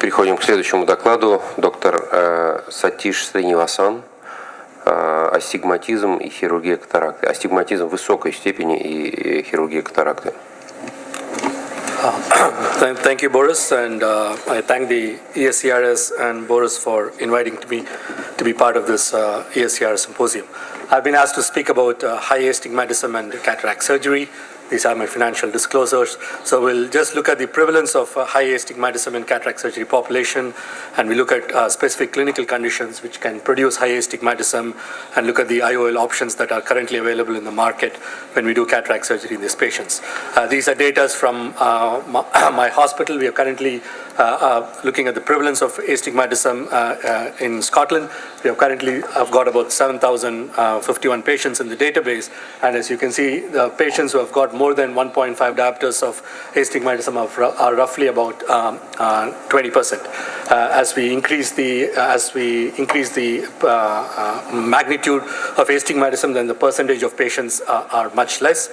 переходим к следующему докладу. Доктор Сатиш Сринивасан. Астигматизм и хирургия катаракты. Астигматизм в высокой степени и хирургия катаракты. Thank you, Boris, and I thank the ESCRS and Boris for inviting me to be part of this ESCRS symposium. I've been asked to speak about high astigmatism and cataract surgery. These are my financial disclosures. So we'll just look at the prevalence of high astigmatism in cataract surgery population, and we look at specific clinical conditions which can produce high astigmatism, and look at the IOL options that are currently available in the market when we do cataract surgery in these patients. These are data from my hospital. We are currently looking at the prevalence of astigmatism in Scotland. We have currently got about 7,051 patients in the database, and as you can see, the patients who have got more than 1.5 diopters of astigmatism are roughly about 20%. As we increase the magnitude of astigmatism, then the percentage of patients are much less.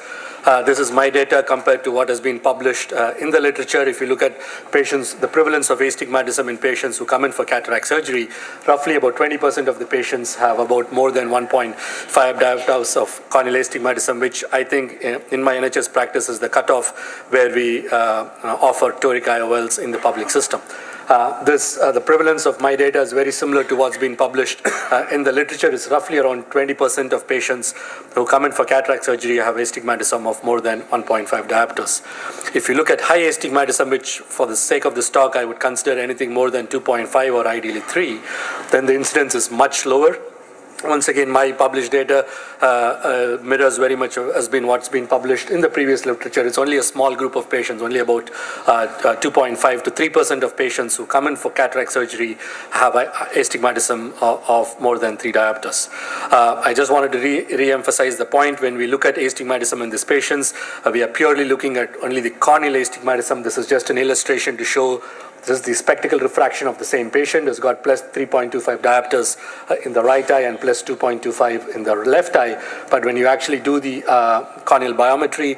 This is my data compared to what has been published in the literature. If you look at patients, the prevalence of astigmatism in patients who come in for cataract surgery, roughly about 20% of the patients have about more than 1.5 diopters of corneal astigmatism, which I think in my NHS practice is the cutoff where we offer toric IOLs in the public system. The prevalence of my data is very similar to what's been published in the literature. It's roughly around 20% of patients who come in for cataract surgery have astigmatism of more than 1.5 diopters. If you look at high astigmatism, which for the sake of this talk I would consider anything more than 2.5 or ideally 3, then the incidence is much lower. Once again, my published data mirrors very much has been what's been published in the previous literature. It's only a small group of patients, only about 2.5 to 3% of patients who come in for cataract surgery have astigmatism of more than 3 diopters. I just wanted to re-emphasize the point. When we look at astigmatism in these patients, we are purely looking at only the corneal astigmatism. This is just an illustration to show this is the spectacle refraction of the same patient who's got plus 3.25 diopters in the right eye and plus 2.25 in the left eye. But when you actually do the corneal biometry,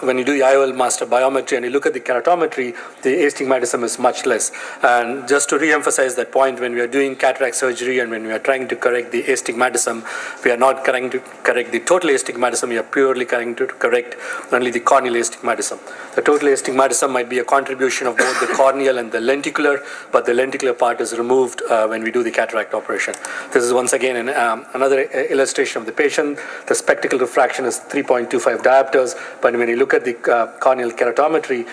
when you do the IOL master biometry and you look at the keratometry, the astigmatism is much less. And just to re-emphasize that point, when we are doing cataract surgery and when we are trying to correct the astigmatism, we are not trying to correct the total astigmatism, we are purely trying to correct only the corneal astigmatism. The total astigmatism might be a contribution of both the corneal and the lenticular, but the lenticular part is removed when we do the cataract operation. This is once again another illustration of the patient. The spectacle refraction is 3.25 diopters, but when you look at the corneal keratometry,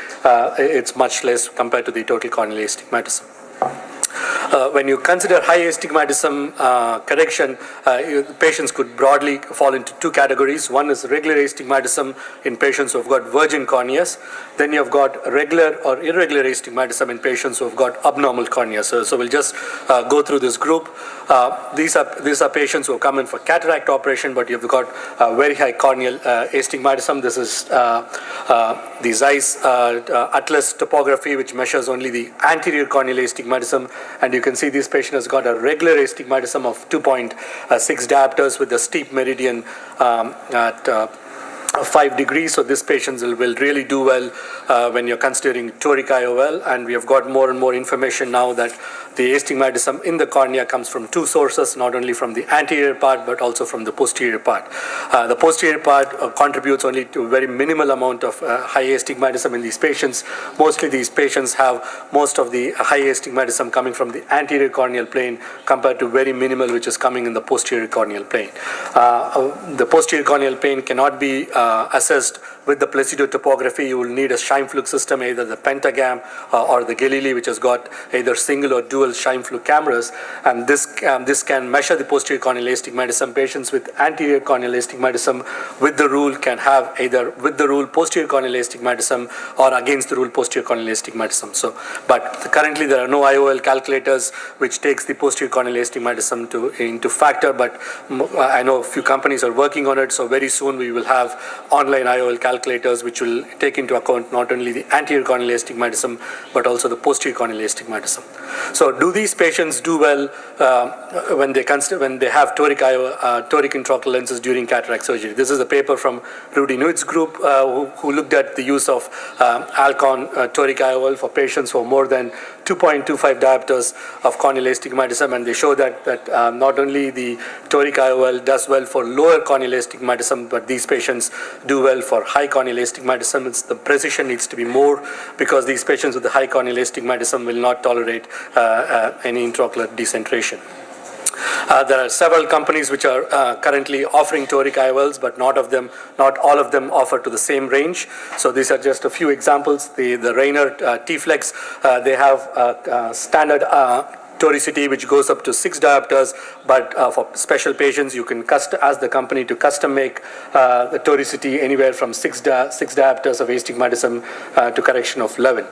it's much less compared to the total corneal astigmatism. When you consider high astigmatism correction, patients could broadly fall into 2 categories. One is regular astigmatism in patients who have got virgin corneas. Then you have got regular or irregular astigmatism in patients who have got abnormal corneas. So we'll just go through this group. These are patients who have come in for cataract operation, but you've got very high corneal astigmatism. This is the Zeiss Atlas topography, which measures only the anterior corneal astigmatism, and you can see this patient has got a regular astigmatism of 2.6 diopters with a steep meridian at 5 degrees. So this patient will really do well when you're considering toric IOL, and we have got more and more information now that the astigmatism in the cornea comes from 2 sources, not only from the anterior part but also from the posterior part. The posterior part contributes only to a very minimal amount of high astigmatism in these patients. Mostly these patients have most of the high astigmatism coming from the anterior corneal plane compared to very minimal which is coming in the posterior corneal plane. The posterior corneal plane cannot be assessed with the Placido topography. You will need a Scheimpflug system, either the Pentagam or the Galilei, which has got either single or dual Scheimpflug cameras, and this can measure the posterior corneal astigmatism. Patients with anterior corneal astigmatism with the rule can have either with the rule posterior corneal astigmatism or against the rule posterior corneal astigmatism. But currently there are no IOL calculators which takes the posterior corneal astigmatism into factor, but I know a few companies are working on it, so very soon we will have online IOL calculators calculators which will take into account not only the anterior corneal astigmatism but also the posterior corneal astigmatism. So do these patients do well when they have toric intraocular lenses during cataract surgery? This is a paper from Rudy Nuit's group who looked at the use of Alcon toric IOL for patients who are more than 2.25 diopters of corneal astigmatism, and they show that not only the toric IOL does well for lower corneal astigmatism, but these patients do well for high corneal astigmatism. The precision needs to be more because these patients with the high corneal astigmatism will not tolerate any intraocular decentration. There are several companies which are currently offering toric IOLs, but not all of them offer to the same range. So these are just a few examples. The Rayner T-Flex, they have standard toricity which goes up to 6 diopters, but for special patients you can ask the company to custom make the toricity anywhere from 6 diopters of astigmatism to correction of 11.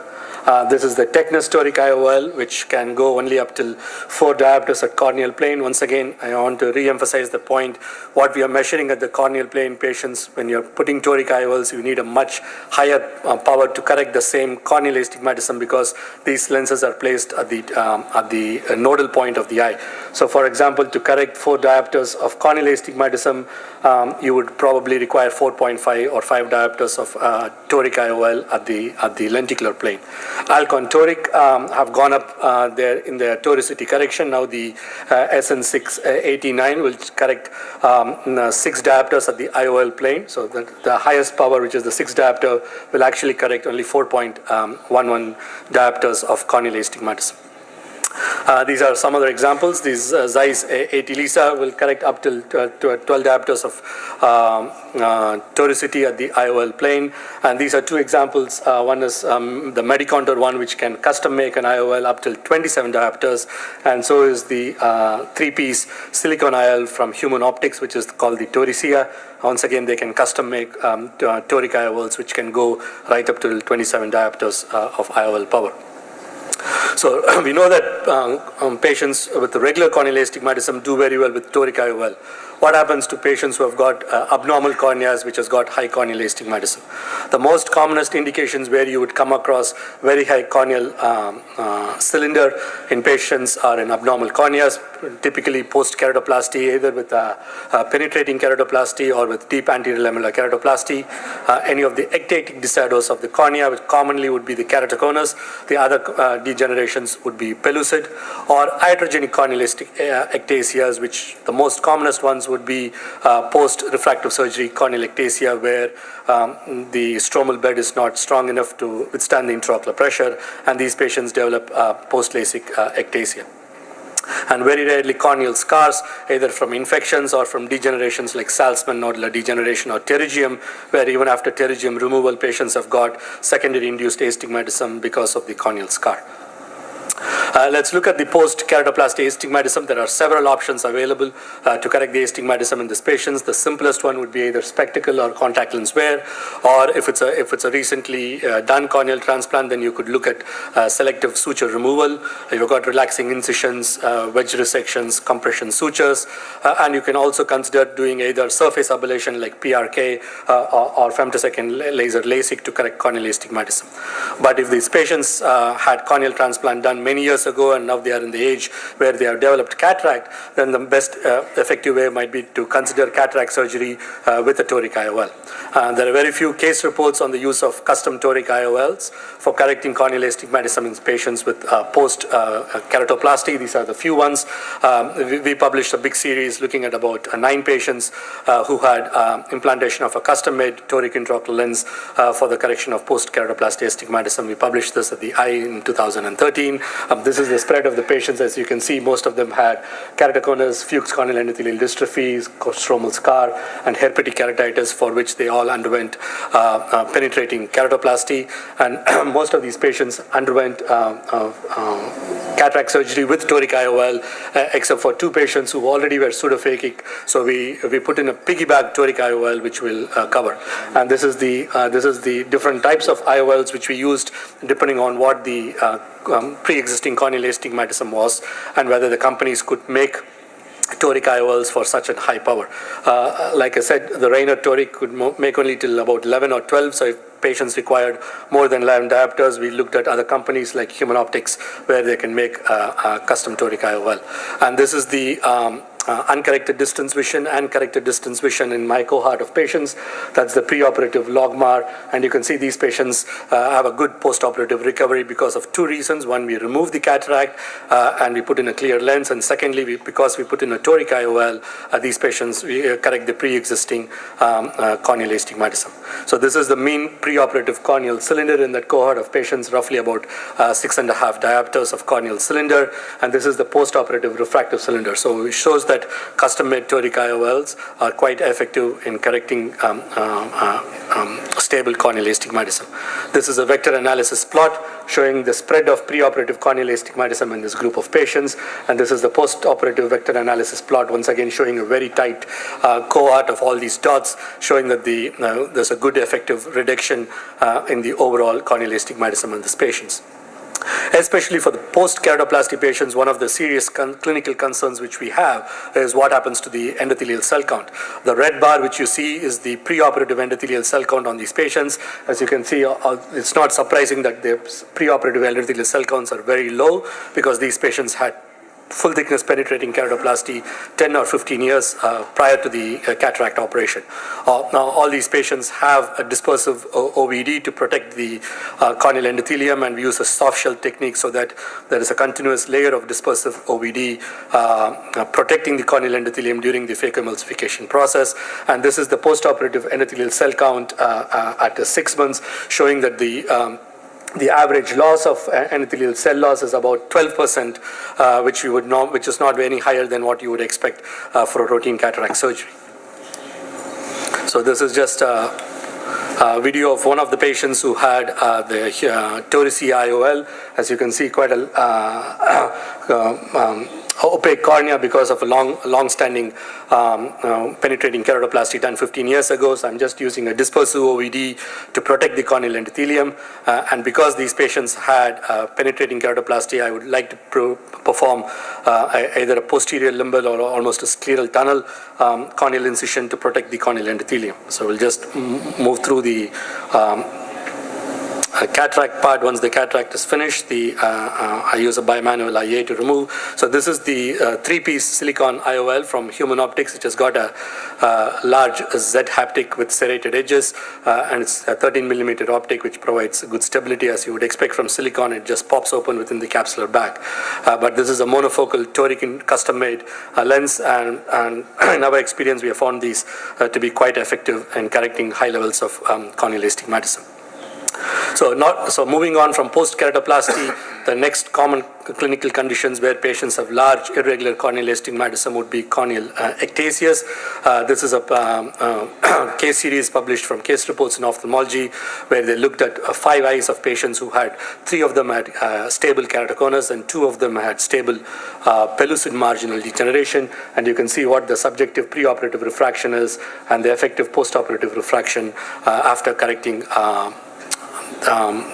This is the Technus toric IOL, which can go only up till 4 diopters at corneal plane. Once again, I want to re-emphasize the point. What we are measuring at the corneal plane patients, when you're putting toric IOLs, you need a much higher power to correct the same corneal astigmatism because these lenses are placed at the nodal point of the eye. So, for example, to correct 4 diopters of corneal astigmatism, you would probably require 4.5 or 5 diopters of toric IOL at the lenticular plane. Alcon toric have gone up there in their toricity correction. Now the SN689 will correct 6 diopters at the IOL plane. So the highest power, which is the 6 diopter, will actually correct only 4.11 diopters of corneal astigmatism. These are some other examples. These Zeiss 80 Lisa will correct up till 12 diopters of toricity at the IOL plane. And these are 2 examples. One is the Medicontour one, which can custom make an IOL up till 27 diopters. And so is the 3-piece silicone IOL from Human Optics, which is called the Toricia. Once again, they can custom make toric IOLs, which can go right up to 27 diopters of IOL power. So we know that patients with regular corneal astigmatism do very well with toric IOL. What happens to patients who have got abnormal corneas which has got high corneal astigmatism? The most commonest indications where you would come across very high corneal cylinder in patients are in abnormal corneas, typically post-keratoplasty, either with penetrating keratoplasty or with deep anterior lamellar keratoplasty. Any of the ectatic disorders of the cornea, which commonly would be the keratoconus. The other degenerations would be pellucid, or iatrogenic corneal ectasias, which the most commonest ones would be post-refractive surgery corneal ectasia, where the stromal bed is not strong enough to withstand the intraocular pressure, and these patients develop post-LASIK ectasia. And very rarely corneal scars, either from infections or from degenerations like Salzmann nodular degeneration or pterygium, where even after pterygium removal, patients have got secondary induced astigmatism because of the corneal scar. Let's look at the post-keratoplasty astigmatism. There are several options available to correct the astigmatism in these patients. The simplest one would be either spectacle or contact lens wear, or if it's a recently done corneal transplant, then you could look at selective suture removal. You've got relaxing incisions, wedge resections, compression sutures, and you can also consider doing either surface ablation like PRK or femtosecond laser LASIK to correct corneal astigmatism. But if these patients had corneal transplant done many years ago and now they are in the age where they have developed cataract, then the best effective way might be to consider cataract surgery with a toric IOL. There are very few case reports on the use of custom toric IOLs for correcting corneal astigmatism in patients with post-keratoplasty. These are the few ones. We published a big series looking at about 9 patients who had implantation of a custom-made toric intraocular lens for the correction of post-keratoplasty astigmatism. We published this at the Eye in 2013. This is the spread of the patients. As you can see, most of them had keratoconus, Fuchs corneal endothelial dystrophy, stromal scar, and herpetic keratitis, for which they all underwent penetrating keratoplasty. And most of these patients underwent cataract surgery with toric IOL, except for 2 patients who already were pseudophakic. So we put in a piggyback toric IOL, which we'll cover. And this is the different types of IOLs which we used depending on what the pre-existing corneal astigmatism was, and whether the companies could make toric IOLs for such a high power. Like I said, the Rayner toric could make only till about 11 or 12, so if patients required more than 11 diopters, we looked at other companies like Human Optics where they can make a custom toric IOL. And this is the uncorrected distance vision and corrected distance vision in my cohort of patients. That's the preoperative logmar, and you can see these patients have a good postoperative recovery because of two reasons. One, we remove the cataract and we put in a clear lens, and secondly, because we put in a toric IOL, these patients, we correct the pre-existing corneal astigmatism. So this is the mean preoperative corneal cylinder in that cohort of patients, roughly about 6.5 diopters of corneal cylinder, and this is the postoperative refractive cylinder. So it shows that custom-made toric IOLs are quite effective in correcting stable corneal astigmatism. This is a vector analysis plot showing the spread of preoperative corneal astigmatism in this group of patients, and this is the postoperative vector analysis plot, once again showing a very tight cohort of all these dots, showing that there's a good effective reduction in the overall corneal astigmatism in these patients. Especially for the post-keratoplasty patients, one of the serious clinical concerns which we have is what happens to the endothelial cell count. The red bar which you see is the preoperative endothelial cell count on these patients. As you can see, it's not surprising that their preoperative endothelial cell counts are very low because these patients had full thickness penetrating keratoplasty 10 or 15 years prior to the cataract operation. Now all these patients have a dispersive OVD to protect the corneal endothelium, and we use a soft shell technique so that there is a continuous layer of dispersive OVD protecting the corneal endothelium during the phacoemulsification process. And this is the postoperative endothelial cell count at 6 months, showing that the average loss of endothelial cell loss is about 12%, which is not any higher than what you would expect for a routine cataract surgery. So this is just a video of one of the patients who had the Torici IOL. As you can see, quite a opaque cornea because of a long-standing penetrating keratoplasty done 15 years ago. So I'm just using a dispersive OVD to protect the corneal endothelium. And because these patients had penetrating keratoplasty, I would like to perform either a posterior limbal or almost a scleral tunnel corneal incision to protect the corneal endothelium. So we'll just move through the cataract part. Once the cataract is finished, I use a bimanual IA to remove. So this is the 3-piece silicon IOL from Human Optics, which has got a large Z haptic with serrated edges, and it's a 13 millimeter optic, which provides good stability. As you would expect from silicon, it just pops open within the capsular bag. But this is a monofocal toric custom-made lens, and in our experience, we have found these to be quite effective in correcting high levels of corneal astigmatism. So moving on from post-keratoplasty, the next common clinical conditions where patients have large irregular corneal astigmatism would be corneal ectasias. This is a case series published from Case Reports in Ophthalmology, where they looked at 5 eyes of patients who had 3 of them had stable keratoconus and 2 of them had stable pellucid marginal degeneration. And you can see what the subjective preoperative refraction is and the effective postoperative refraction after correcting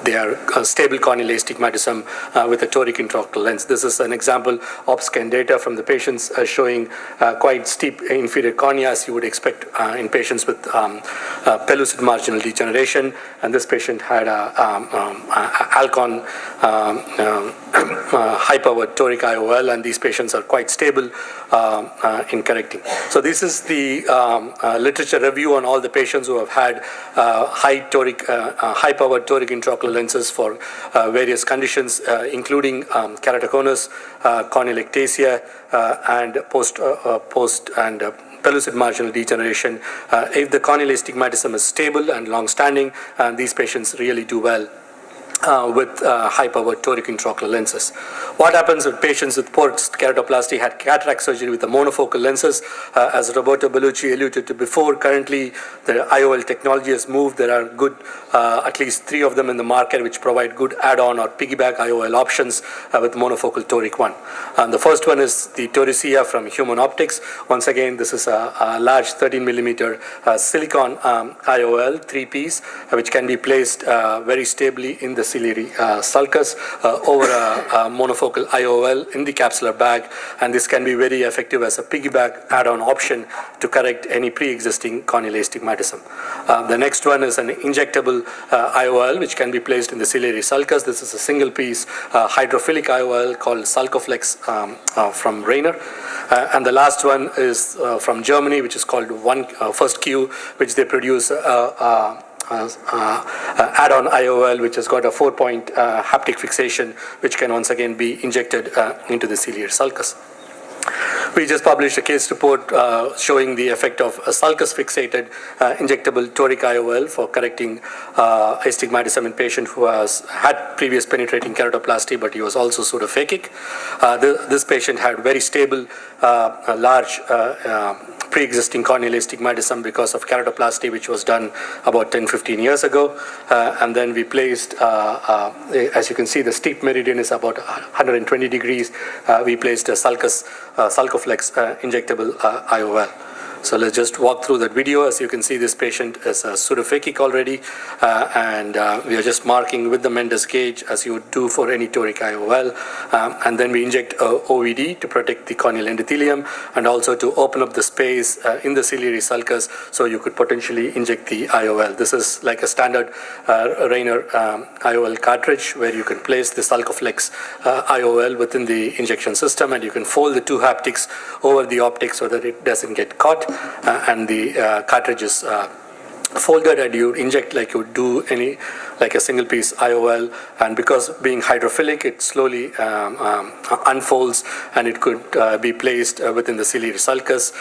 their stable corneal astigmatism with a toric intraocular lens. This is an example of scan data from the patients showing quite steep inferior cornea, as you would expect in patients with pellucid marginal degeneration. And this patient had Alcon high-powered toric IOL, and these patients are quite stable in correcting. So this is the literature review on all the patients who have had high-powered toric intraocular lenses for various conditions, including keratoconus, corneal ectasia, and post and pellucid marginal degeneration. If the corneal astigmatism is stable and long-standing, these patients really do well with high-powered toric intraocular lenses. What happens with patients with post-keratoplasty had cataract surgery with the monofocal lenses? As Roberto Bellucci alluded to before, currently the IOL technology has moved. There are good, at least 3 of them in the market, which provide good add-on or piggyback IOL options with monofocal toric one. And the first one is the Toricia from Human Optics. Once again, this is a large 13 millimeter silicon IOL 3-piece, which can be placed very stably in the ciliary sulcus over a monofocal IOL in the capsular bag, and this can be very effective as a piggyback add-on option to correct any pre-existing corneal astigmatism. The next one is an injectable IOL which can be placed in the ciliary sulcus. This is a single-piece hydrophilic IOL called Sulcoflex from Rainer. And the last one is from Germany, which is called First Q, which they produce add-on IOL, which has got a 4-point haptic fixation, which can once again be injected into the ciliary sulcus. We just published a case report showing the effect of a sulcus-fixated injectable toric IOL for correcting astigmatism in a patient who has had previous penetrating keratoplasty, but he was also pseudophakic. This patient had very stable, large pre-existing corneal astigmatism because of keratoplasty, which was done about 10-15 years ago. And then we placed, as you can see, the steep meridian is about 120 degrees. We placed a Sulcoflex injectable IOL. So let's just walk through that video. As you can see, this patient is pseudophakic already, and we are just marking with the Mendes gauge as you would do for any toric IOL. And then we inject OVD to protect the corneal endothelium and also to open up the space in the ciliary sulcus so you could potentially inject the IOL. This is like a standard Rainer IOL cartridge where you can place the Sulcoflex IOL within the injection system, and you can fold the two haptics over the optic so that it doesn't get caught. And the cartridge is folded, and you inject like you would do like a single piece IOL, and because being hydrophilic, it slowly unfolds, and it could be placed within the ciliary sulcus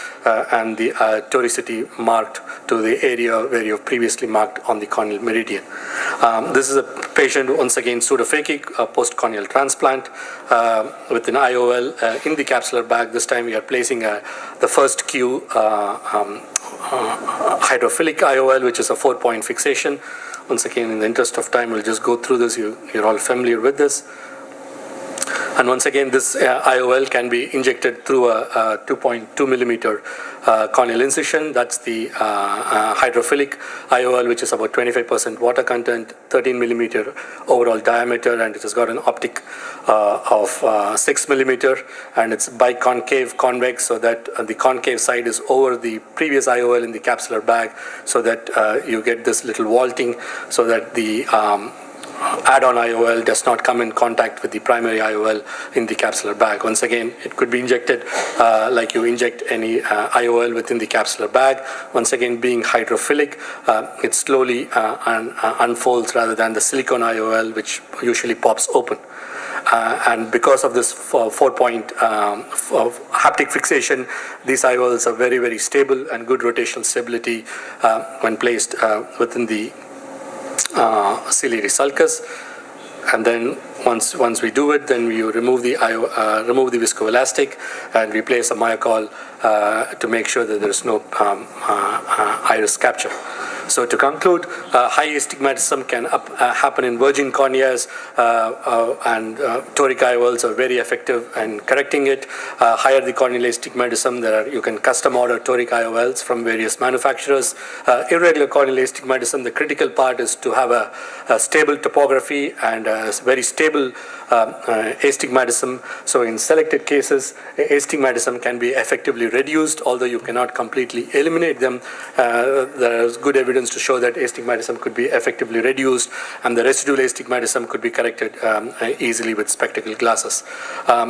and the toricity marked to the area where you have previously marked on the corneal meridian. This is a patient, once again pseudophakic, post-corneal transplant with an IOL in the capsular bag. This time we are placing the First Q hydrophilic IOL, which is a 4-point fixation. Once again, in the interest of time, we'll just go through this. You're all familiar with this. And once again, this IOL can be injected through a 2.2 millimeter corneal incision. That's the hydrophilic IOL, which is about 25% water content, 13 millimeter overall diameter, and it has got an optic of 6 millimeter, and it's biconcave convex, so that the concave side is over the previous IOL in the capsular bag, so that you get this little vaulting, so that the add-on IOL does not come in contact with the primary IOL in the capsular bag. Once again, it could be injected like you inject any IOL within the capsular bag. Once again, being hydrophilic, it slowly unfolds rather than the silicone IOL, which usually pops open. And because of this 4-point haptic fixation, these IOLs are very, very stable and good rotational stability when placed within the ciliary sulcus. And then once we do it, then we remove the viscoelastic and replace a myocol to make sure that there is no iris capture. So to conclude, high astigmatism can happen in virgin corneas, and toric IOLs are very effective in correcting it. Higher the corneal astigmatism, you can custom order toric IOLs from various manufacturers. Irregular corneal astigmatism, the critical part is to have a stable topography and a very stable astigmatism. So in selected cases, astigmatism can be effectively reduced, although you cannot completely eliminate them. There is good evidence to show that astigmatism could be effectively reduced, and the residual astigmatism could be corrected easily with spectacle glasses.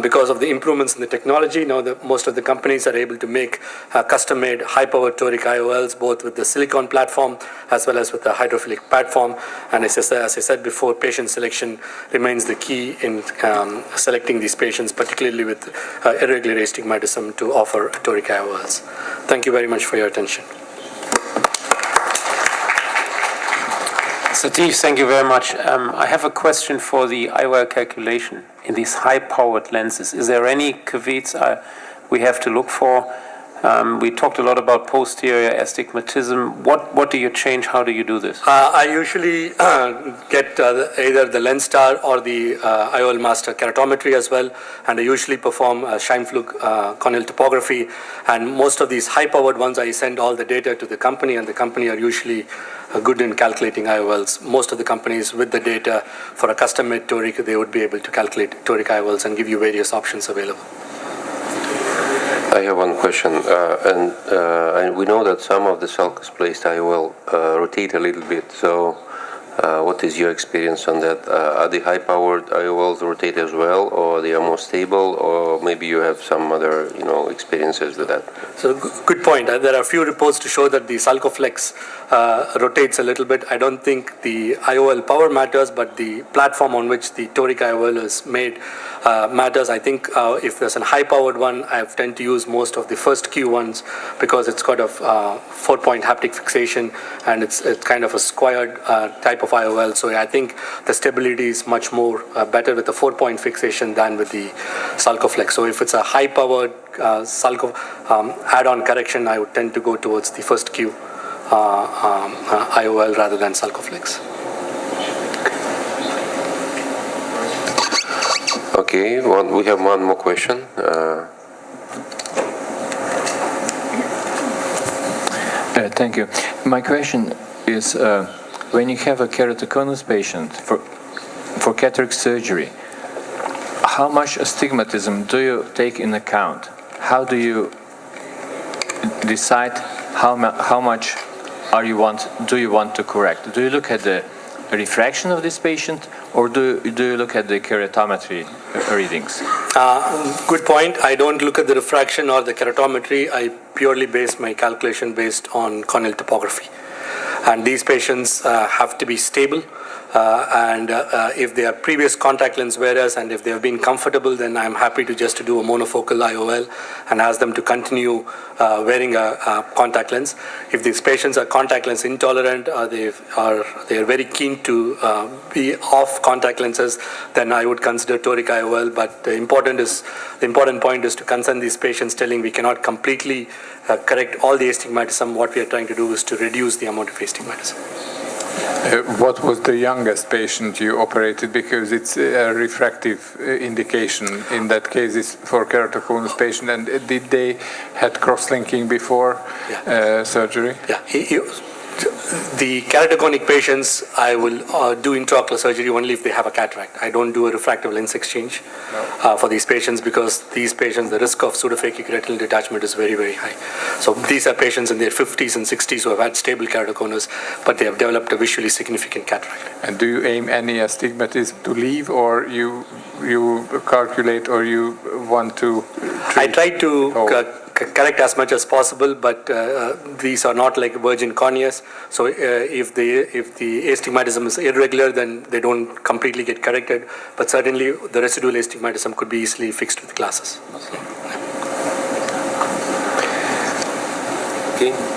Because of the improvements in the technology, now most of the companies are able to make custom-made high-powered toric IOLs, both with the silicone platform as well as with the hydrophilic platform. And as I said before, patient selection remains the key in selecting these patients, particularly with irregular astigmatism, to offer toric IOLs. Thank you very much for your attention. Satish, thank you very much. I have a question for the IOL calculation in these high-powered lenses. Is there any caveats we have to look for We talked a lot about posterior astigmatism. What do you change? How do you do this? I usually get either the lens star or the IOL master keratometry as well, and I usually perform Scheimpflug corneal topography. And most of these high-powered ones, I send all the data to the company, and the company are usually good in calculating IOLs. Most of the companies with the data for a custom-made toric, they would be able to calculate toric IOLs and give you various options available. I have one question, and we know that some of the sulcus-placed IOL rotate a little bit. So, what is your experience on that? Are the high-powered IOLs rotate as well, or they are more stable, or maybe you have some other, experiences with that? So, good point. There are a few reports to show that the Sulcoflex rotates a little bit. I don't think the IOL power matters, but the platform on which the toric IOL is made matters. I think if there's a high-powered one, I tend to use most of the first Q ones because it's got a 4-point haptic fixation and it's kind of a squared type of IOL. So I think the stability is much more better with the 4-point fixation than with the Sulcoflex. So if it's a high-powered add-on correction, I would tend to go towards the first Q IOL rather than Sulcoflex. Okay, we have one more question. Thank you. My question is, when you have a keratoconus patient for cataract surgery, how much astigmatism do you take in account? How do you decide how much do you want to correct? Do you look at the refraction of this patient, or do you look at the keratometry readings? Good point. I don't look at the refraction or the keratometry. I purely base my calculation based on corneal topography. And these patients have to be stable. And if they are previous contact lens wearers and if they have been comfortable, then I'm happy to just do a monofocal IOL and ask them to continue wearing a contact lens. If these patients are contact lens intolerant, they are very keen to be off contact lenses, then I would consider toric IOL. But the important point is to concern these patients, telling we cannot completely correct all the astigmatism. What we are trying to do is to reduce the amount of astigmatism. What was the youngest patient you operated? Because it's a refractive indication. In that case, it's for keratoconus patient. And did they had cross-linking before surgery? Yeah. The keratoconic patients, I will do intraocular surgery only if they have a cataract. I don't do a refractive lens exchange for these patients because these patients, the risk of pseudophakic retinal detachment is very, very high. So these are patients in their 50s and 60s who have had stable keratoconus, but they have developed a visually significant cataract. And do you aim any astigmatism to leave, or you calculate, or you want to treat? I try to correct as much as possible, but these are not like virgin corneas. So if the astigmatism is irregular, then they don't completely get corrected. But certainly the residual astigmatism could be easily fixed with glasses. Okay.